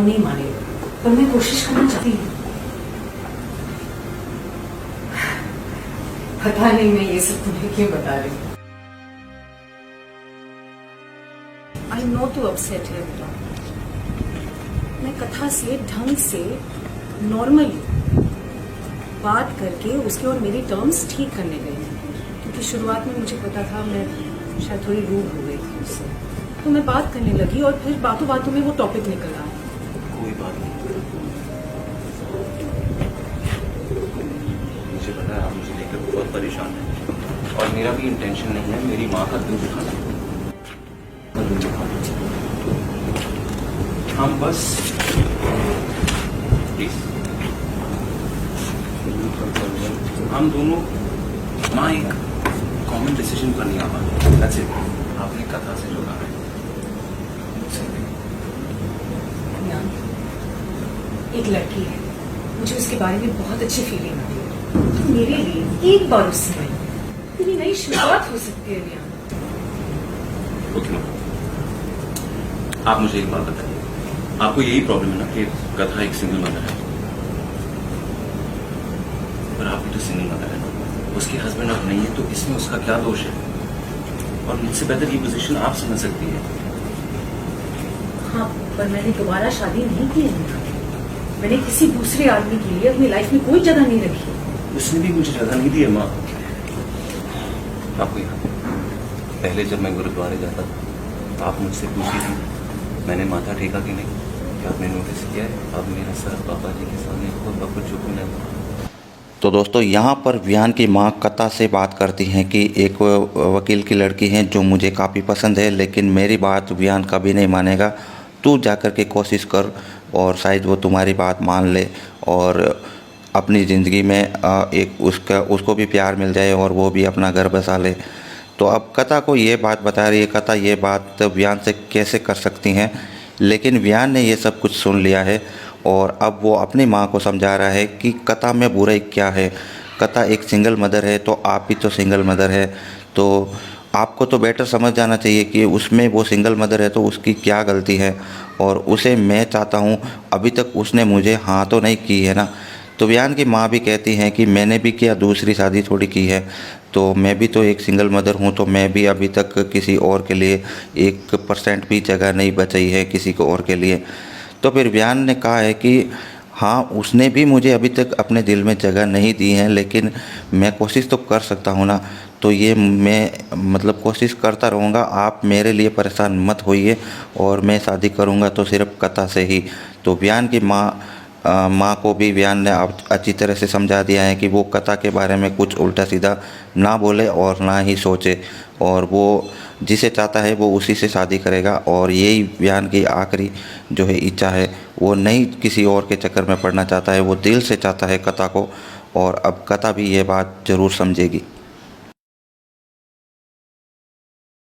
नहीं मानेगा, पर मैं कोशिश करना चाहती हूँ। पता नहीं मैं ये सब तुम्हें क्यों बता रही हूँ। आई नो टू अपसेट है बेटा। मैं कथा से ढंग से नॉर्मली बात करके उसके और मेरी टर्म्स ठीक करने गई, क्योंकि शुरुआत में मुझे पता था मैं शायद थोड़ी रूड हो गई थी उससे, तो मैं बात करने लगी और फिर बातों बातों में वो टॉपिक निकल आया। कोई बात नहीं, मुझे पता है आप मुझे लेकर बहुत परेशान हैं और मेरा भी इंटेंशन नहीं है मेरी माँ का दिल दुखाना। हम बस प्लीज हम दोनों माँ एक कॉमन डिसीजन पर नहीं आ पाते। That's it. आपने कथा से जो कहा है एक लड़की है, मुझे उसके बारे में बहुत अच्छी फीलिंग आती है, तो मेरे लिए एक बार उससे मेरी नई शुरुआत हो सकती है। ओके माँ, आप मुझे एक बात बताइए, आपको यही प्रॉब्लम है ना कि कथा एक सिंगल मदर है, पर आप भी तो सिंगल मदर है ना, उसके हस्बैंड अब नहीं है, तो इसमें उसका क्या दोष है? और मुझसे बेहतर ये पोजीशन आप समझ सकती है। हाँ, पर मैंने दोबारा शादी नहीं की है। मैंने किसी दूसरे आदमी के लिए अपनी लाइफ में कोई जगह नहीं रखी। उसने भी मुझे जगह नहीं दी है माँ। आपको याद है पहले जब मैं गुरुद्वारे जाता था तो आप मुझसे पूछी थी मैंने माथा टेका कि नहीं? क्या आपने नोटिस किया है? अब मेरा सर पापा जी के सामने खुद ब खुद झुकने लगा। तो दोस्तों यहाँ पर विहान की माँ कथा से बात करती हैं कि एक वकील की लड़की है जो मुझे काफ़ी पसंद है, लेकिन मेरी बात विहान कभी नहीं मानेगा। तू जाकर के कोशिश कर और शायद वो तुम्हारी बात मान ले और अपनी ज़िंदगी में एक उसको भी प्यार मिल जाए और वो भी अपना घर बसा ले। तो अब कथा को ये बात बता रही है, कथा ये बात विहान से कैसे कर सकती हैं, लेकिन विहान ने ये सब कुछ सुन लिया है और अब वो अपनी माँ को समझा रहा है कि कथा में बुराई क्या है। कथा एक सिंगल मदर है, तो आप भी तो सिंगल मदर है, तो आपको तो बेटर समझ जाना चाहिए कि उसमें वो सिंगल मदर है तो उसकी क्या गलती है। और उसे मैं चाहता हूँ, अभी तक उसने मुझे हाँ तो नहीं की है ना। तो विहान की माँ भी कहती हैं कि मैंने भी क्या दूसरी शादी थोड़ी की है, तो मैं भी तो एक सिंगल मदर हूँ, तो मैं भी अभी तक किसी और के लिए 1% भी जगह नहीं बचाई है किसी को और के लिए। तो फिर विहान ने कहा है कि हाँ, उसने भी मुझे अभी तक अपने दिल में जगह नहीं दी है, लेकिन मैं कोशिश तो कर सकता हूँ ना। तो ये मैं मतलब कोशिश करता रहूँगा, आप मेरे लिए परेशान मत होइए और मैं शादी करूँगा तो सिर्फ कथा से ही। तो विहान की माँ को भी विहान ने अच्छी तरह से समझा दिया है कि वो कथा के बारे में कुछ उल्टा सीधा ना बोले और ना ही सोचे, और वो जिसे चाहता है वो उसी से शादी करेगा। और यही विहान की आखिरी जो है इच्छा है, वो नहीं किसी और के चक्कर में पड़ना चाहता है, वो दिल से चाहता है कथा को, और अब कथा भी ये बात ज़रूर समझेगी।